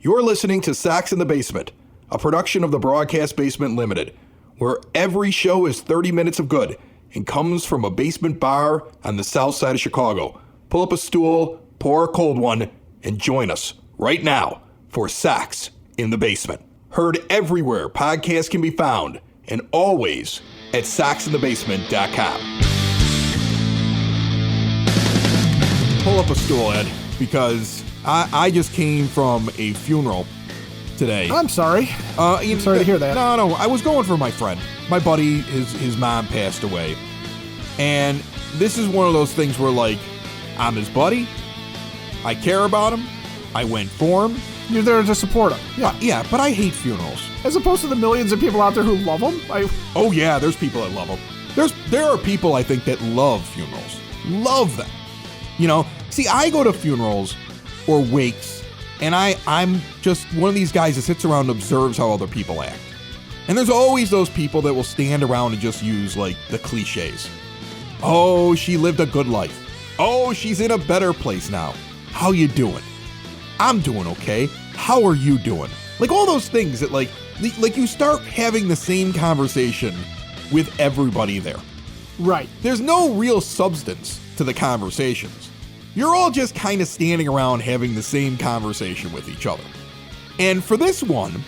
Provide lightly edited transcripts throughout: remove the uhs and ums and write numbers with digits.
You're listening to Sox in the Basement, a production of the Broadcast Basement Limited, where every show is 30 minutes of good and comes from a basement bar on the south side of Chicago. Pull up a stool, pour a cold one, and join us right now for Sox in the Basement. Heard everywhere podcasts can be found, and always at soxinthebasement.com. Pull up a stool, Ed, because I just came from a funeral today. I'm sorry. I'm sorry to hear that. No, I was going for my friend. My buddy, his mom passed away. And this is one of those things where, like, I'm his buddy. I care about him. I went for him. You're there to support him. Yeah. Yeah, but I hate funerals. As opposed to the millions of people out there who love him. Oh, yeah, there's people that love them. There are people, I think, that love funerals. Love them. You know, see, I go to funerals or wakes, and I'm just one of these guys that sits around and observes how other people act. And there's always those people that will stand around and just use, like, the cliches. Oh, she lived a good life. Oh, she's in a better place now. How you doing? I'm doing okay. How are you doing? Like, all those things that, like you start having the same conversation with everybody there. Right. There's no real substance to the conversations. You're all just kind of standing around having the same conversation with each other. And for this one,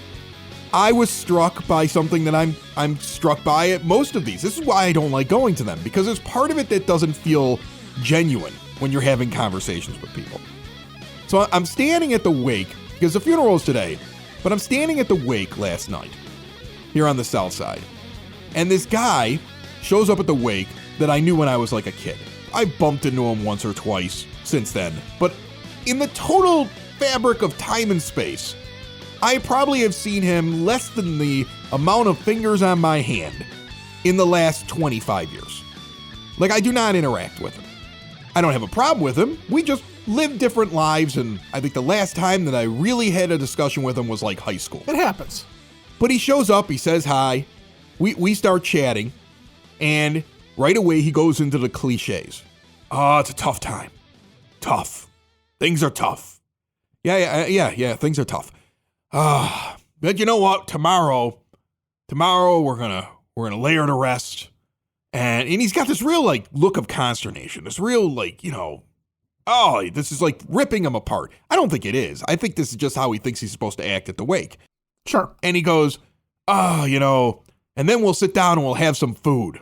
I was struck by something that I'm struck by at most of these. This is why I don't like going to them, because there's part of it that doesn't feel genuine when you're having conversations with people. So I'm standing at the wake, because the funeral is today, but I'm standing at the wake last night here on the south side. And this guy shows up at the wake that I knew when I was like a kid. I bumped into him once or twice since then, but in the total fabric of time and space, I probably have seen him less than the amount of fingers on my hand in the last 25 years. Like, I do not interact with him. I don't have a problem with him. We just live different lives, and I think the last time that I really had a discussion with him was like high school. It happens. But he shows up, he says hi, we start chatting, and right away he goes into the cliches. Oh, it's a tough time. Tough. Things are tough. Yeah, things are tough. But you know what? Tomorrow we're gonna lay her to rest. And he's got this real, like, look of consternation. This real, like, you know, oh, this is like ripping him apart. I don't think it is. I think this is just how he thinks he's supposed to act at the wake. Sure. And he goes, you know, and then we'll sit down and we'll have some food.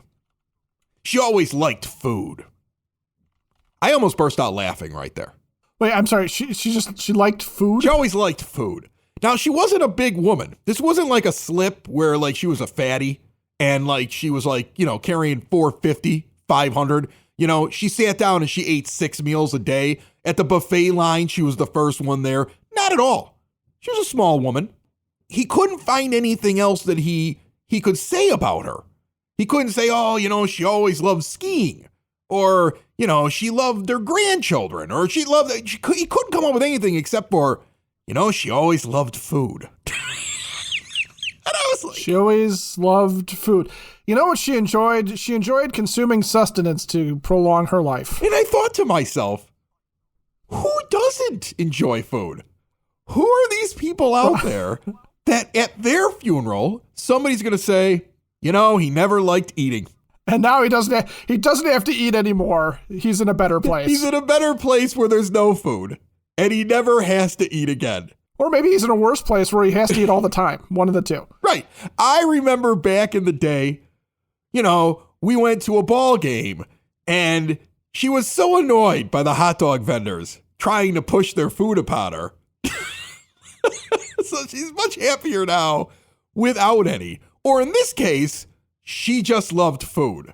She always liked food. I almost burst out laughing right there. Wait, I'm sorry. She liked food? She always liked food. Now, she wasn't a big woman. This wasn't like a slip where, like, she was a fatty and, like, she was, like, you know, carrying 450, 500. You know, she sat down and she ate 6 meals a day. At the buffet line, she was the first one there. Not at all. She was a small woman. He couldn't find anything else that he could say about her. He couldn't say, oh, you know, she always loved skiing. Or, you know, she loved her grandchildren. Or he couldn't come up with anything except for, you know, she always loved food. And I was like, she always loved food. You know what she enjoyed? She enjoyed consuming sustenance to prolong her life. And I thought to myself, who doesn't enjoy food? Who are these people out there that at their funeral, somebody's going to say, you know, he never liked eating. And now he doesn't have to eat anymore. He's in a better place. He's in a better place where there's no food. And he never has to eat again. Or maybe he's in a worse place where he has to eat all the time. One of the two. Right. I remember back in the day, you know, we went to a ball game and she was so annoyed by the hot dog vendors trying to push their food upon her. So she's much happier now without any. Or in this case, she just loved food.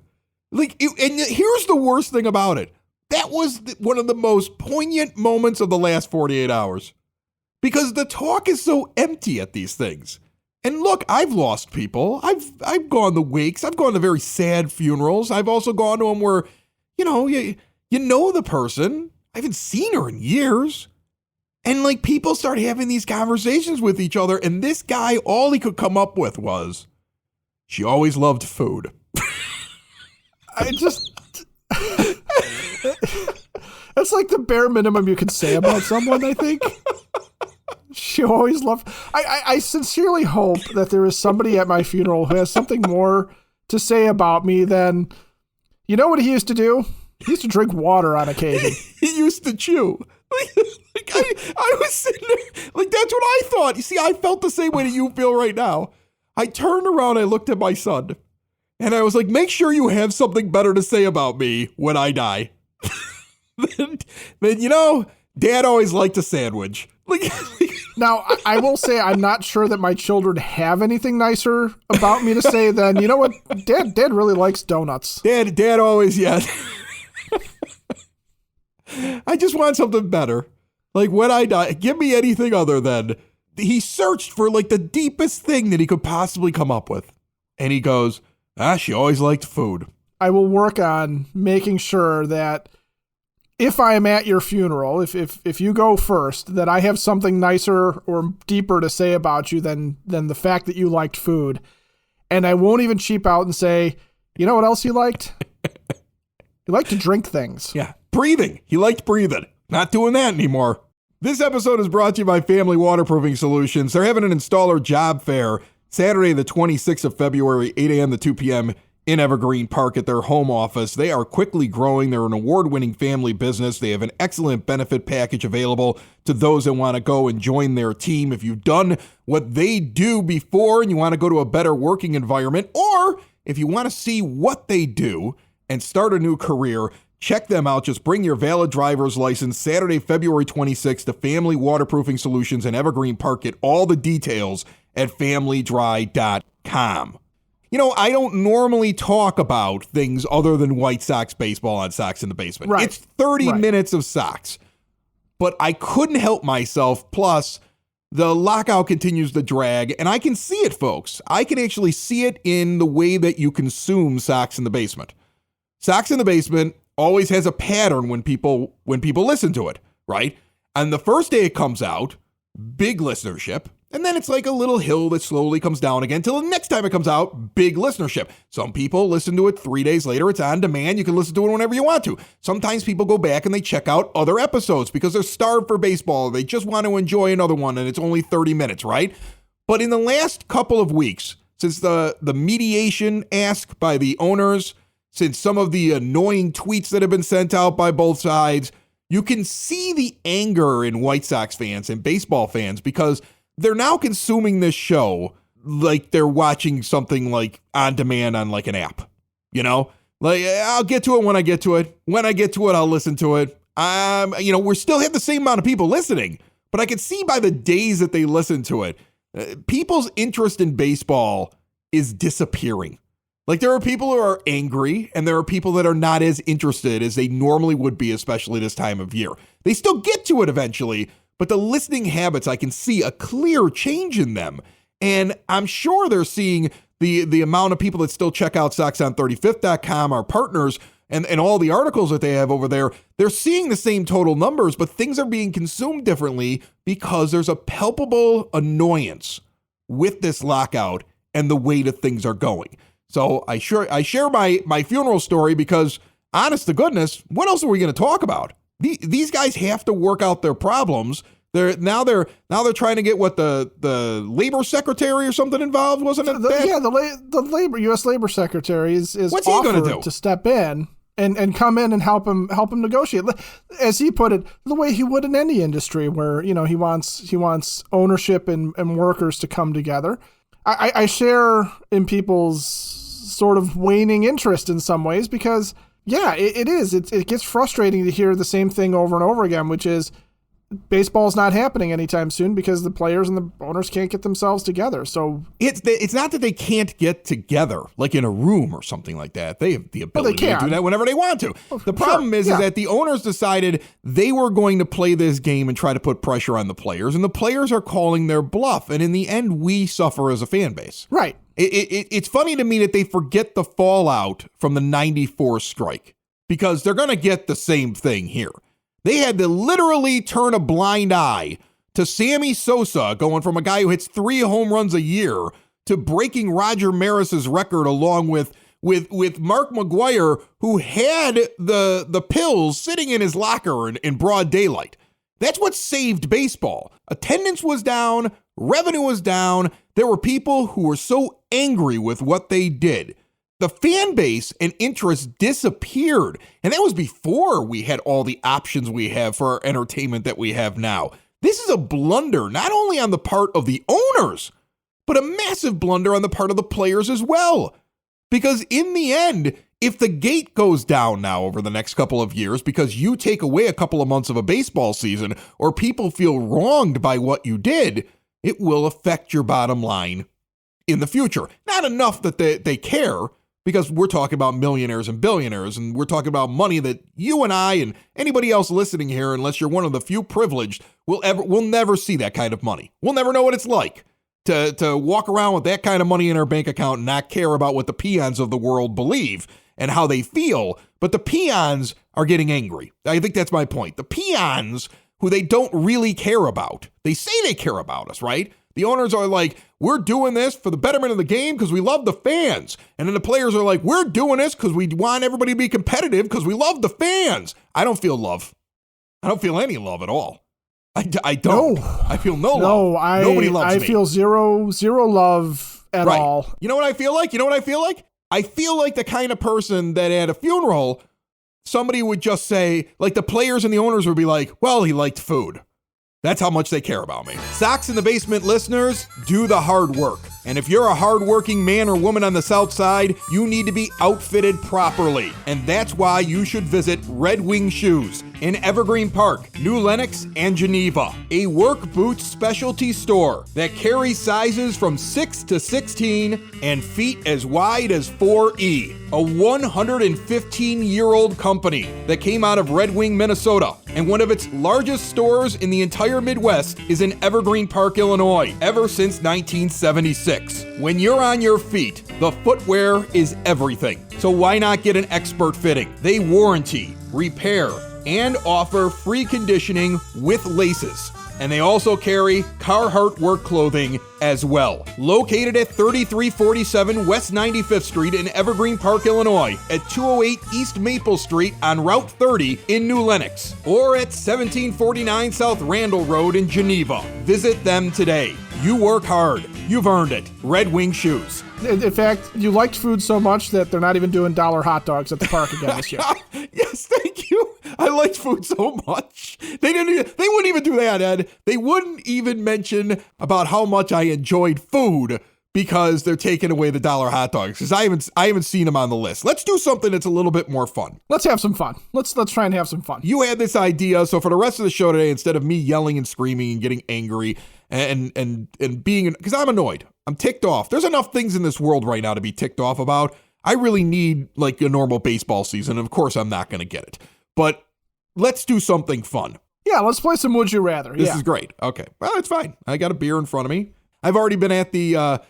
And here's the worst thing about it. That was one of the most poignant moments of the last 48 hours. Because the talk is so empty at these things. And look, I've lost people. I've gone to wakes. I've gone to very sad funerals. I've also gone to them where, you know the person. I haven't seen her in years. And, like, people start having these conversations with each other. And this guy, all he could come up with was, she always loved food. That's like the bare minimum you can say about someone, I think. She always loved. I sincerely hope that there is somebody at my funeral who has something more to say about me than, you know what he used to do? He used to drink water on occasion. He used to chew. I was sitting there, like, that's what I thought. You see, I felt the same way that you feel right now. I turned around, I looked at my son, and I was like, make sure you have something better to say about me when I die. then, Dad always liked a sandwich. Now, I will say I'm not sure that my children have anything nicer about me to say than, you know what, Dad really likes donuts. Dad always, yeah. I just want something better. Like, when I die, give me anything other than, he searched for like the deepest thing that he could possibly come up with. And he goes, she always liked food. I will work on making sure that if I am at your funeral, if you go first, that I have something nicer or deeper to say about you than the fact that you liked food. And I won't even cheap out and say, you know what else he liked? He liked to drink things. Yeah. Breathing. He liked breathing. Not doing that anymore. This episode is brought to you by Family Waterproofing Solutions. They're having an installer job fair Saturday, the 26th of February, 8 a.m. to 2 p.m. in Evergreen Park at their home office. They are quickly growing. They're an award-winning family business. They have an excellent benefit package available to those that want to go and join their team. If you've done what they do before and you want to go to a better working environment, or if you want to see what they do and start a new career, check them out. Just bring your valid driver's license Saturday, February 26th to Family Waterproofing Solutions in Evergreen Park. Get all the details at familydry.com. You know, I don't normally talk about things other than White Sox baseball on Sox in the Basement. Right. It's 30 minutes of Sox. But I couldn't help myself. Plus, the lockout continues to drag, and I can see it, folks. I can actually see it in the way that you consume Sox in the Basement. Sox in the Basement always has a pattern when people listen to it, right? And the first day it comes out, big listenership. And then it's like a little hill that slowly comes down again till the next time it comes out, big listenership. Some people listen to it 3 days later. It's on demand. You can listen to it whenever you want to. Sometimes people go back and they check out other episodes because they're starved for baseball. They just want to enjoy another one, and it's only 30 minutes, right? But in the last couple of weeks, since the mediation ask by the owners, since some of the annoying tweets that have been sent out by both sides, you can see the anger in White Sox fans and baseball fans because they're now consuming this show like they're watching something like on demand on like an app, you know, like I'll get to it when I get to it. When I get to it, I'll listen to it. We're still have the same amount of people listening, but I can see by the days that they listen to it, people's interest in baseball is disappearing. Like, there are people who are angry and there are people that are not as interested as they normally would be, especially this time of year. They still get to it eventually, but the listening habits, I can see a clear change in them. And I'm sure they're seeing the amount of people that still check out SoxOn35th.com, our partners, and all the articles that they have over there. They're seeing the same total numbers, but things are being consumed differently because there's a palpable annoyance with this lockout and the way that things are going. So I share my funeral story because, honest to goodness, what else are we going to talk about? These guys have to work out their problems. They're trying to get what the labor secretary or something involved, wasn't it? The U.S. labor secretary is what's he going to do? To step in and come in and help him negotiate, as he put it, the way he would in any industry where he wants ownership and workers to come together. I share in people's sort of waning interest in some ways because, yeah, it is. It gets frustrating to hear the same thing over and over again, which is baseball's not happening anytime soon because the players and the owners can't get themselves together. So it's not that they can't get together, like in a room or something like that. They have the ability to do that whenever they want to. The problem is that the owners decided they were going to play this game and try to put pressure on the players, and the players are calling their bluff. And in the end, we suffer as a fan base. Right. It's funny to me that they forget the fallout from the 94 strike because they're going to get the same thing here. They had to literally turn a blind eye to Sammy Sosa going from a guy who hits 3 home runs a year to breaking Roger Maris's record along with Mark McGwire, who had the pills sitting in his locker in broad daylight. That's what saved baseball. Attendance was down, revenue was down. There were people who were so angry with what they did. The fan base and interest disappeared. And that was before we had all the options we have for our entertainment that we have now. This is a blunder, not only on the part of the owners, but a massive blunder on the part of the players as well. Because in the end, if the gate goes down now over the next couple of years because you take away a couple of months of a baseball season or people feel wronged by what you did, it will affect your bottom line in the future. Not enough that they care, because we're talking about millionaires and billionaires, and we're talking about money that you and I and anybody else listening here, unless you're one of the few privileged, will never see that kind of money. We'll never know what it's like to walk around with that kind of money in our bank account and not care about what the peons of the world believe and how they feel. But the peons are getting angry. I think that's my point. The peons who they don't really care about. They say they care about us, right? The owners are like, we're doing this for the betterment of the game because we love the fans. And then the players are like, we're doing this because we want everybody to be competitive because we love the fans. I don't feel love. I don't feel any love at all. I don't. No. I feel no love. Nobody loves me. I feel zero love at all. You know what I feel like? I feel like the kind of person that at a funeral, somebody would just say, like the players and the owners would be like, well, he liked food. That's how much they care about me. Sox in the Basement listeners, do the hard work. And if you're a hardworking man or woman on the South Side, you need to be outfitted properly. And that's why you should visit Red Wing Shoes in Evergreen Park, New Lenox, and Geneva. A work boots specialty store that carries sizes from 6 to 16 and feet as wide as 4E. A 115-year-old company that came out of Red Wing, Minnesota. And one of its largest stores in the entire Midwest is in Evergreen Park, Illinois, ever since 1976. When you're on your feet, the footwear is everything. So why not get an expert fitting? They warranty, repair, and offer free conditioning with laces. And they also carry Carhartt work clothing as well. Located at 3347 West 95th Street in Evergreen Park, Illinois, at 208 East Maple Street on Route 30 in New Lenox, or at 1749 South Randall Road in Geneva. Visit them today. You work hard. You've earned it. Red Wing Shoes. In fact, you liked food so much that they're not even doing dollar hot dogs at the park again this year. Yes, thank you. I liked food so much. They wouldn't even do that, Ed. They wouldn't even mention about how much I enjoyed food because they're taking away the dollar hot dogs. Because I haven't seen them on the list. Let's do something that's a little bit more fun. Let's have some fun. Let's try and have some fun. You had this idea, so for the rest of the show today, instead of me yelling and screaming and getting angry and being, because I'm annoyed. I'm ticked off. There's enough things in this world right now to be ticked off about. I really need like a normal baseball season. Of course, I'm not going to get it. But let's do something fun. Yeah, let's play some Would You Rather. This is great. Okay. Well, it's fine. I got a beer in front of me. I've already been at the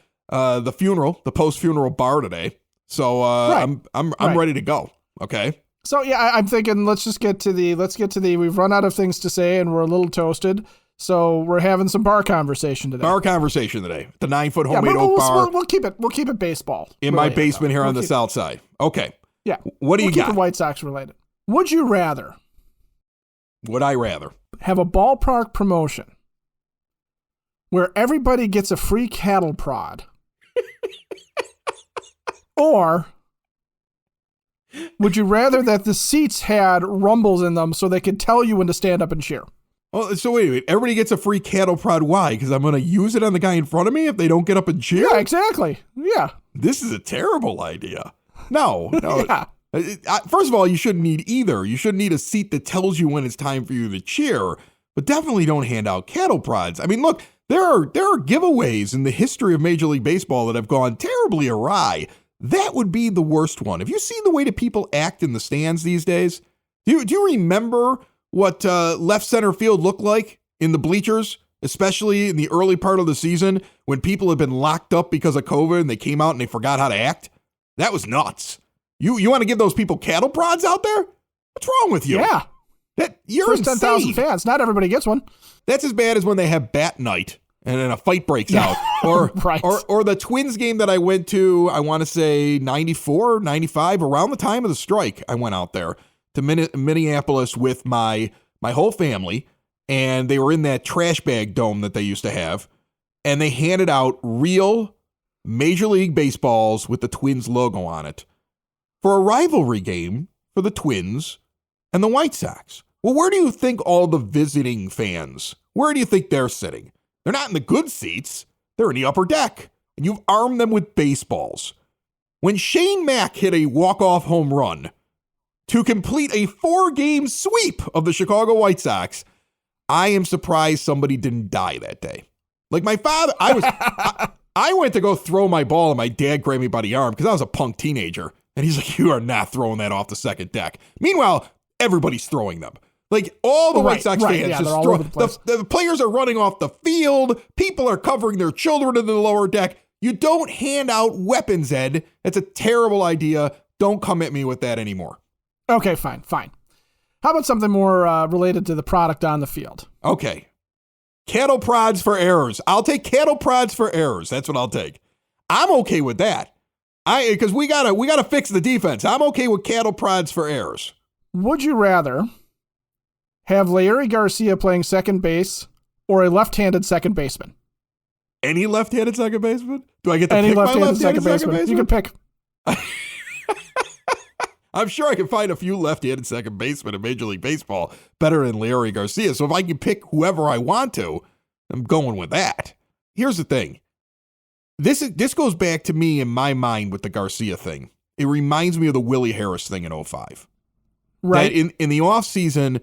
funeral, the post-funeral bar today. So I'm ready to go. Okay. So yeah, I'm thinking let's get to the we've run out of things to say and we're a little toasted. So we're having some bar conversation today. The 9-foot homemade oak bar. We'll keep it baseball. In my basement here on the South Side. Okay. Yeah. What do you got? Keep it White Sox related. Would you rather? Would I rather have a ballpark promotion where everybody gets a free cattle prod, or would you rather that the seats had rumbles in them so they could tell you when to stand up and cheer? Oh, so wait a minute. Everybody gets a free cattle prod. Why? Because I'm going to use it on the guy in front of me if they don't get up and cheer? Yeah, exactly. Yeah. This is a terrible idea. No. Yeah. First of all, you shouldn't need either. You shouldn't need a seat that tells you when it's time for you to cheer, but definitely don't hand out cattle prods. I mean, look, there are giveaways in the history of Major League Baseball that have gone terribly awry. That would be the worst one. Have you seen the way that people act in the stands these days? Do you remember what left center field looked like in the bleachers, especially in the early part of the season when people had been locked up because of COVID and they came out and they forgot how to act? That was nuts. You want to give those people cattle prods out there? What's wrong with you? Yeah. You're First 10,000 fans. Not everybody gets one. That's as bad as when they have bat night and then a fight breaks out. Or, right. or the Twins game that I went to, I want to say 94, 95, around the time of the strike, I went out there to Minneapolis with my whole family. and they were in that trash bag dome that they used to have, and they handed out real Major League Baseballs with the Twins logo on it for a rivalry game for the Twins and the White Sox. Well, where do you think all the visiting fans, where do you think they're sitting? They're not in the good seats. They're in the upper deck, and you've armed them with baseballs. When Shane Mack hit a walk-off home run to complete a 4-game sweep of the Chicago White Sox, I am surprised somebody didn't die that day. Like my father, I went to go throw my ball, and my dad grabbed me by the arm because I was a punk teenager. And he's like, you are not throwing that off the second deck. Meanwhile, everybody's throwing them. Like all the White Sox fans just throw. The players are running off the field. People are covering their children in the lower deck. You don't hand out weapons, Ed. That's a terrible idea. Don't come at me with that anymore. Okay, fine. How about something more related to the product on the field? Okay. Cattle prods for errors. I'll take cattle prods for errors. That's what I'll take. I'm okay with that. Because we gotta fix the defense. I'm okay with cattle prods for errors. Would you rather have Larry Garcia playing second base or a left-handed second baseman? Any left-handed second baseman? Do I get to pick my left-handed second baseman? You can pick. I'm sure I can find a few left-handed second basemen in Major League Baseball better than Larry Garcia. So if I can pick whoever I want to, I'm going with that. Here's the thing. This goes back to me in my mind with the Garcia thing. It reminds me of the Willie Harris thing in 2005. Right. That in the offseason,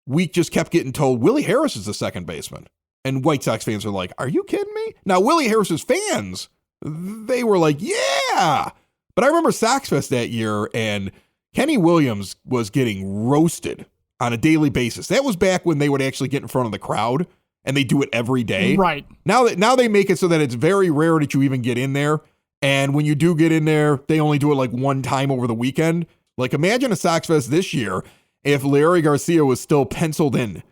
we just kept getting told Willie Harris is the second baseman. And White Sox fans are like, are you kidding me? Now, Willie Harris's fans, they were like, yeah. But I remember Sox Fest that year, and Kenny Williams was getting roasted on a daily basis. That was back when they would actually get in front of the crowd, and they do it every day. Right. Now they make it so that it's very rare that you even get in there. And when you do get in there, they only do it like one time over the weekend. Like imagine a Sox Fest this year if Larry Garcia was still penciled in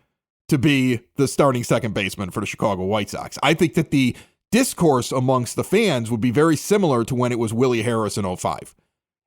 to be the starting second baseman for the Chicago White Sox. I think that the discourse amongst the fans would be very similar to when it was Willie Harris in 2005.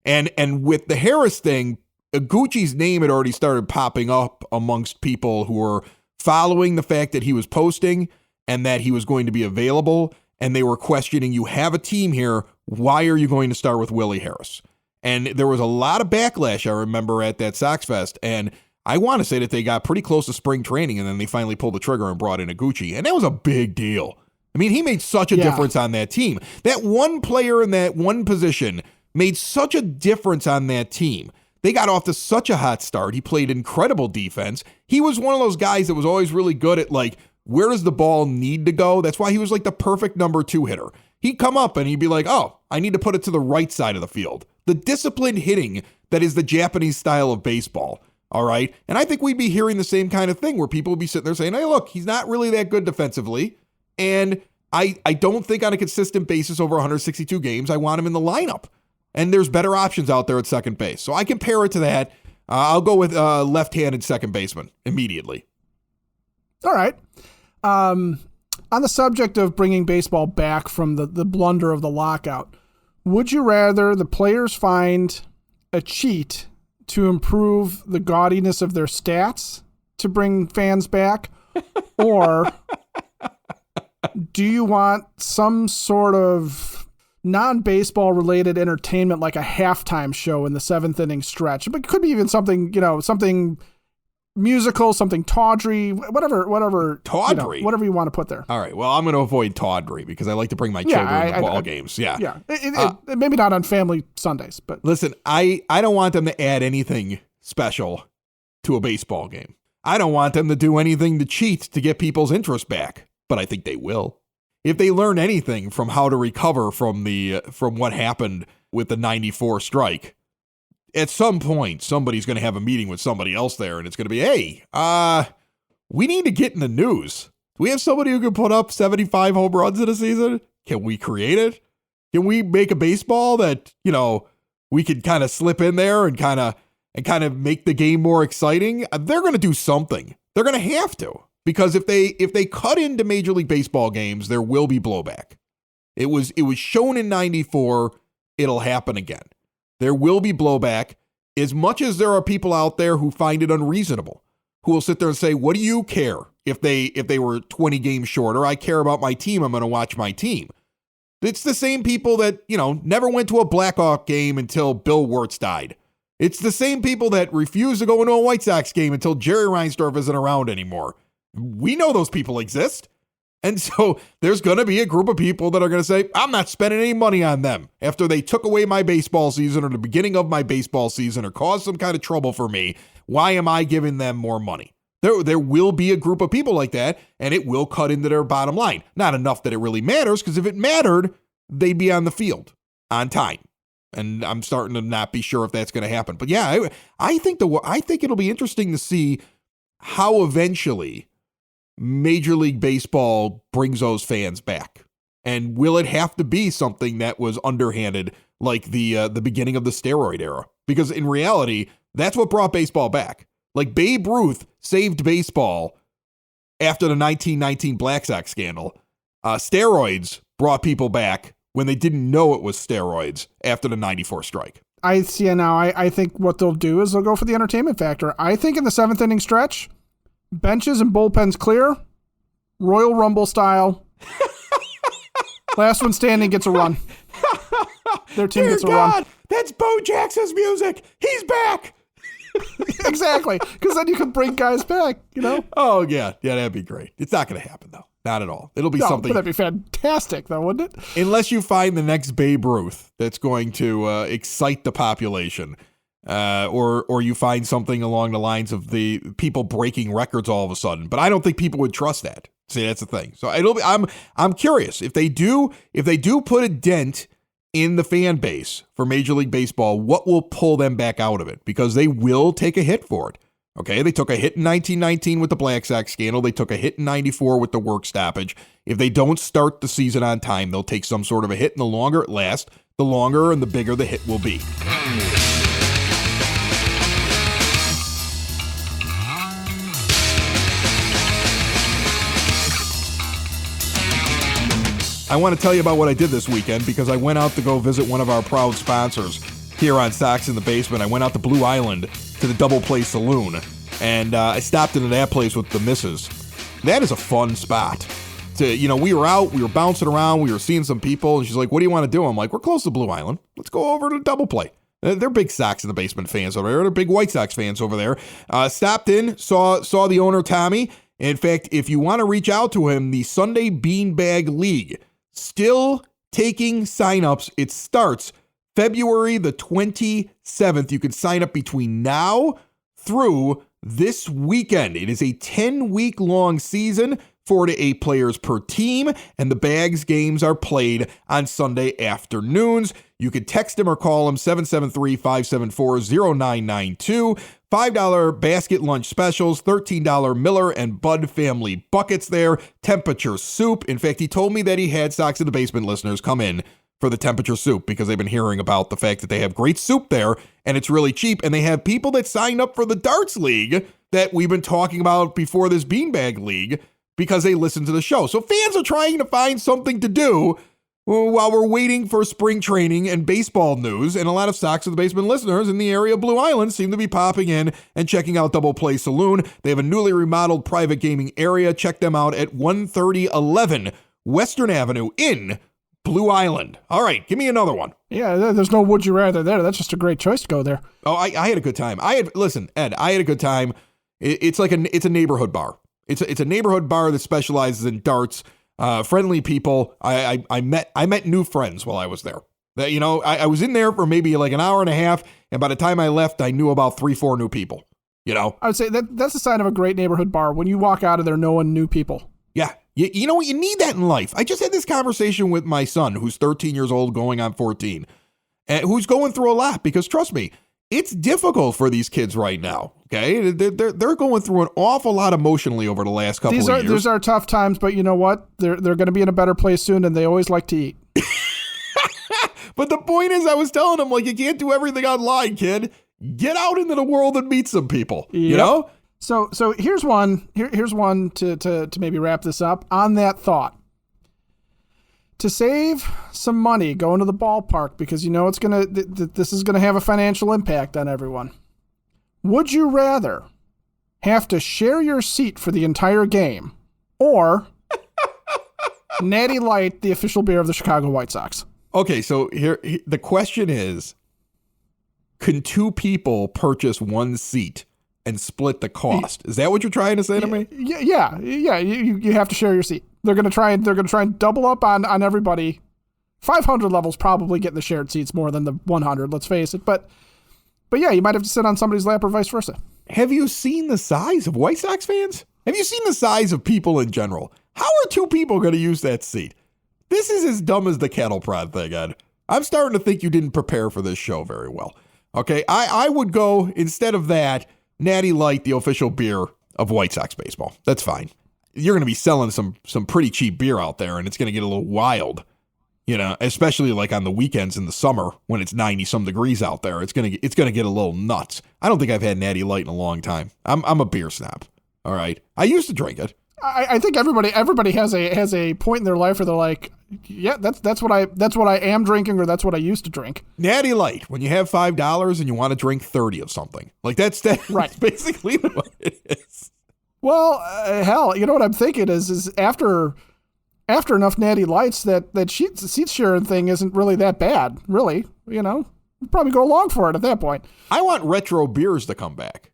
And with the Harris thing, Gucci's name had already started popping up amongst people who were following the fact that he was posting and that he was going to be available. And they were questioning, you have a team here. Why are you going to start with Willie Harris? And there was a lot of backlash, I remember, at that Sox Fest. And I want to say that they got pretty close to spring training and then they finally pulled the trigger and brought in Gucci. And that was a big deal. I mean, he made such a difference on that team. That one player in that one position made such a difference on that team. They got off to such a hot start. He played incredible defense. He was one of those guys that was always really good at, like, where does the ball need to go? That's why he was like the perfect number 2 hitter. He'd come up and he'd be like, oh, I need to put it to the right side of the field. The disciplined hitting that is the Japanese style of baseball. All right. And I think we'd be hearing the same kind of thing where people would be sitting there saying, hey, look, he's not really that good defensively. And I don't think on a consistent basis over 162 games, I want him in the lineup. And there's better options out there at second base. So I compare it to that. I'll go with left-handed second baseman immediately. All right. On the subject of bringing baseball back from the blunder of the lockout, would you rather the players find a cheat to improve the gaudiness of their stats to bring fans back? Or do you want some sort of non-baseball related entertainment like a halftime show in the 7th inning stretch? But it could be even something, something musical, something tawdry, whatever. Tawdry? Whatever you want to put there. All right. Well, I'm going to avoid tawdry because I like to bring my children to ball games. Yeah. Yeah. Maybe not on family Sundays, but listen, I don't want them to add anything special to a baseball game. I don't want them to do anything to cheat to get people's interest back, but I think they will. If they learn anything from how to recover from what happened with the 94 strike, at some point, somebody's going to have a meeting with somebody else there, and it's going to be, hey, we need to get in the news. Do we have somebody who can put up 75 home runs in a season? Can we create it? Can we make a baseball that, we could kind of slip in there and kind of make the game more exciting? They're going to do something. They're going to have to. Because if they cut into Major League Baseball games, there will be blowback. It was shown in 94. It'll happen again. There will be blowback, as much as there are people out there who find it unreasonable, who will sit there and say, what do you care if they were 20 games shorter? I care about my team. I'm going to watch my team. It's the same people that, never went to a Blackhawk game until Bill Wirtz died. It's the same people that refuse to go into a White Sox game until Jerry Reinsdorf isn't around anymore. We know those people exist. And so there's going to be a group of people that are going to say, I'm not spending any money on them after they took away my baseball season or the beginning of my baseball season or caused some kind of trouble for me. Why am I giving them more money? There will be a group of people like that, and it will cut into their bottom line. Not enough that it really matters, because if it mattered, they'd be on the field on time. And I'm starting to not be sure if that's going to happen. But yeah, I think it'll be interesting to see how eventually Major League Baseball brings those fans back. And will it have to be something that was underhanded like the beginning of the steroid era? Because in reality, that's what brought baseball back. Like Babe Ruth saved baseball after the 1919 Black Sox scandal. Steroids brought people back when they didn't know it was steroids after the 94 strike. I see it now. I think what they'll do is they'll go for the entertainment factor. I think in the 7th inning stretch, benches and bullpens clear, Royal Rumble style. Last one standing gets a run. Their team gets a run. That's Bo Jackson's music. He's back. Exactly, because then you can bring guys back, Oh, yeah, that'd be great. It's not going to happen, though. Not at all. It'll be something. That'd be fantastic, though, wouldn't it? Unless you find the next Babe Ruth that's going to excite the population, or you find something along the lines of the people breaking records all of a sudden. But I don't think people would trust that. See, that's the thing. So I'm curious if they do put a dent in the fan base for Major League Baseball, what will pull them back out of it? Because they will take a hit for it. Okay, they took a hit in 1919 with the Black Sox scandal. They took a hit in 94 with the work stoppage. If they don't start the season on time, they'll take some sort of a hit, and the longer it lasts, the longer and the bigger the hit will be. I want to tell you about what I did this weekend because I went out to go visit one of our proud sponsors here on Sox in the Basement. I went out to Blue Island to the Double Play Saloon, and I stopped into that place with the missus. That is a fun spot. We were out, we were bouncing around, we were seeing some people, and she's like, what do you want to do? I'm like, we're close to Blue Island. Let's go over to Double Play. They're big Sox in the Basement fans over there. They're big White Sox fans over there. Stopped in, saw the owner, Tommy. In fact, if you want to reach out to him, the Sunday Beanbag League, still taking signups. It starts February the 27th. You can sign up between now through this weekend. It is a 10-week long season, 4 to 8 players per team, and the Bags games are played on Sunday afternoons. You can text him or call him 773-574-0992. $5 basket lunch specials, $13 Miller and Bud family buckets there, temperature soup. In fact, he told me that he had Sox in the Basement listeners come in for the temperature soup because they've been hearing about the fact that they have great soup there and it's really cheap. And they have people that signed up for the Darts League that we've been talking about before this Beanbag League because they listen to the show. So fans are trying to find something to do while we're waiting for spring training and baseball news, and a lot of Sox in the Basement listeners in the area of Blue Island seem to be popping in and checking out Double Play Saloon. They have a newly remodeled private gaming area. Check them out at 13011 Western Avenue in Blue Island. All right, give me another one. Yeah, there's no would you rather there. That's just a great choice to go there. Oh, I had a good time. Listen, Ed, I had a good time. It's a neighborhood bar. It's a neighborhood bar that specializes in darts. Friendly people. I met new friends while I was there. I was in there for maybe like an hour and a half, and by the time I left, I knew about 3-4 new people. I would say that's a sign of a great neighborhood bar when you walk out of there knowing new people. Yeah, you know what? You need that in life. I just had this conversation with my son, who's 13 years old, going on 14, and who's going through a lot because trust me, it's difficult for these kids right now. Okay, they're going through an awful lot emotionally over the last couple of years. These are tough times, but you know what? They're going to be in a better place soon, and they always like to eat. But the point is, I was telling them, like, you can't do everything online, kid. Get out into the world and meet some people. Yep. You know. So here's one. Here's one to maybe wrap this up on that thought. To save some money going to the ballpark because this is gonna have a financial impact on everyone. Would you rather have to share your seat for the entire game, or Natty Light, the official beer of the Chicago White Sox? Okay, so here the question is, can two people purchase one seat and split the cost? Is that what you're trying to say to me? Yeah. You have to share your seat. They're gonna try and double up on everybody. 500 levels probably getting the shared seats more than the 100. Let's face it. But yeah, you might have to sit on somebody's lap or vice versa. Have you seen the size of White Sox fans? Have you seen the size of people in general? How are two people going to use that seat? This is as dumb as the cattle prod thing, Ed. I'm starting to think you didn't prepare for this show very well. Okay, I would go, instead of that, Natty Light, the official beer of White Sox baseball. That's fine. You're going to be selling some pretty cheap beer out there, and it's going to get a little wild, especially like on the weekends in the summer when it's 90-some degrees out there. It's going to get a little nuts. I don't think I've had Natty Light in a long time. I'm a beer snob. All right, I used to drink it. I think everybody has a point in their life where they're like, yeah, that's what I am drinking, or that's what I used to drink. Natty Light, when you have $5 and you want to drink 30 of something, like that's right. Basically what it is. Well, hell, you know what I'm thinking is after enough Natty Lights that seat sharing thing isn't really that bad, really. We'll probably go along for it at that point. I want retro beers to come back.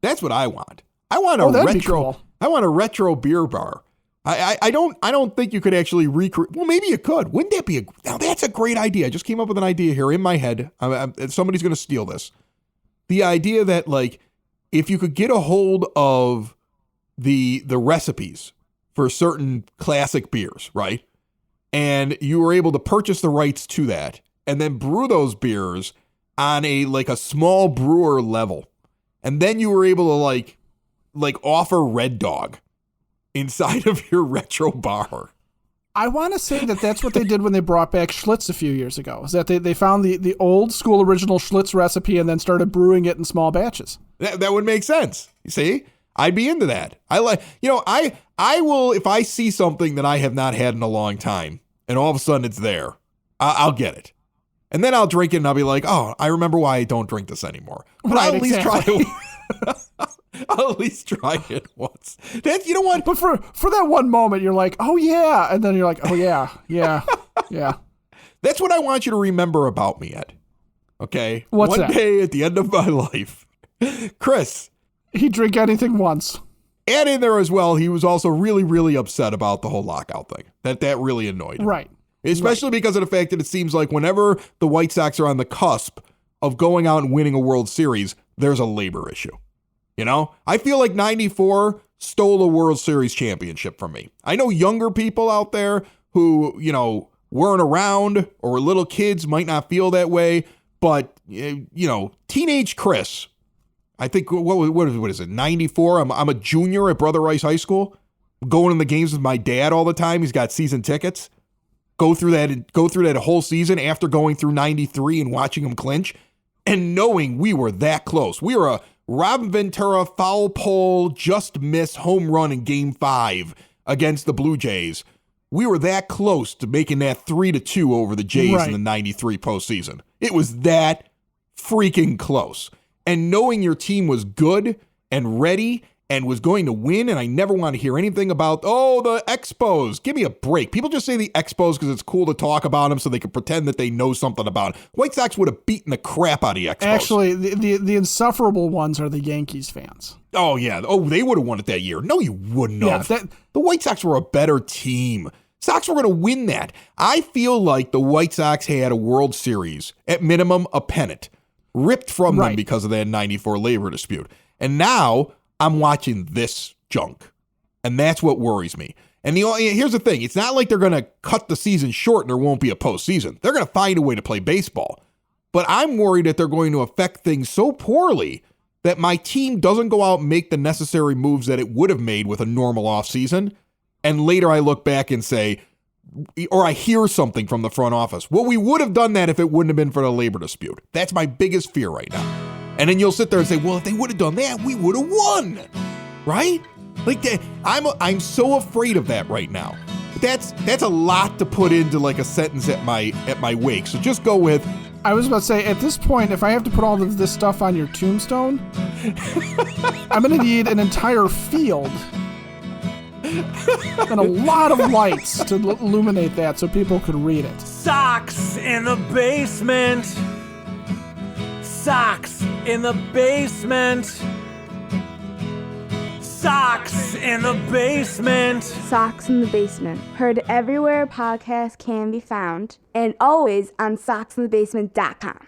That's what I want. I want a retro. Cool. I want a retro beer bar. I don't think you could actually recreate. Well, maybe you could. Wouldn't that be now? That's a great idea. I just came up with an idea here in my head. Somebody's going to steal this. The idea that, like, if you could get a hold of the recipes for certain classic beers, right? And you were able to purchase the rights to that and then brew those beers on a small brewer level. And then you were able to like offer Red Dog inside of your retro bar. I want to say that that's what they did when they brought back Schlitz a few years ago, is that they found the old school original Schlitz recipe and then started brewing it in small batches. That would make sense. You see? I'd be into that. I will, if I see something that I have not had in a long time and all of a sudden it's there, I'll get it. And then I'll drink it and I'll be like, oh, I remember why I don't drink this anymore. But right, I'll at least try it. I'll at least try it once. You know what? But for that one moment, you're like, oh yeah. And then you're like, oh yeah. That's what I want you to remember about me, Ed. Okay? What's One day at the end of my life, Chris. He'd drink anything once. And in there as well, he was also really, really upset about the whole lockout thing. That really annoyed him. Right. Especially because of the fact that it seems like whenever the White Sox are on the cusp of going out and winning a World Series, there's a labor issue. I feel like 94 stole a World Series championship from me. I know younger people out there who, weren't around or were little kids might not feel that way. But, teenage Chris, I think, what is it, 94? I'm a junior at Brother Rice High School, going in the games with my dad all the time. He's got season tickets. Go through that whole season after going through 93 and watching him clinch and knowing we were that close. We were a Robin Ventura foul pole, just miss home run in Game 5 against the Blue Jays. We were that close to making that 3-2 over the Jays in the 93 postseason. It was that freaking close. And knowing your team was good and ready and was going to win, and I never want to hear anything about, the Expos. Give me a break. People just say the Expos because it's cool to talk about them so they can pretend that they know something about it. White Sox would have beaten the crap out of the Expos. Actually, the insufferable ones are the Yankees fans. Oh, yeah. Oh, they would have won it that year. No, you wouldn't have. The White Sox were a better team. Sox were going to win that. I feel like the White Sox had a World Series, at minimum a pennant, ripped from them because of that 94 labor dispute. And now I'm watching this junk. And that's what worries me. And here's the thing. It's not like they're going to cut the season short and there won't be a postseason. They're going to find a way to play baseball. But I'm worried that they're going to affect things so poorly that my team doesn't go out and make the necessary moves that it would have made with a normal offseason. And later I look back and say, or I hear something from the front office, well, we would have done that if it wouldn't have been for the labor dispute. That's my biggest fear right now. And then you'll sit there and say, well, if they would have done that, we would have won. Right? Like, I'm so afraid of that right now. But that's a lot to put into like a sentence at my wake. So just go with, I was about to say, at this point, if I have to put all of this stuff on your tombstone, I'm going to need an entire field and a lot of lights to illuminate that so people could read it. Socks in the basement. Socks in the basement. Socks in the basement. Socks in the Basement. Heard everywhere podcasts can be found, and always on socksinthebasement.com.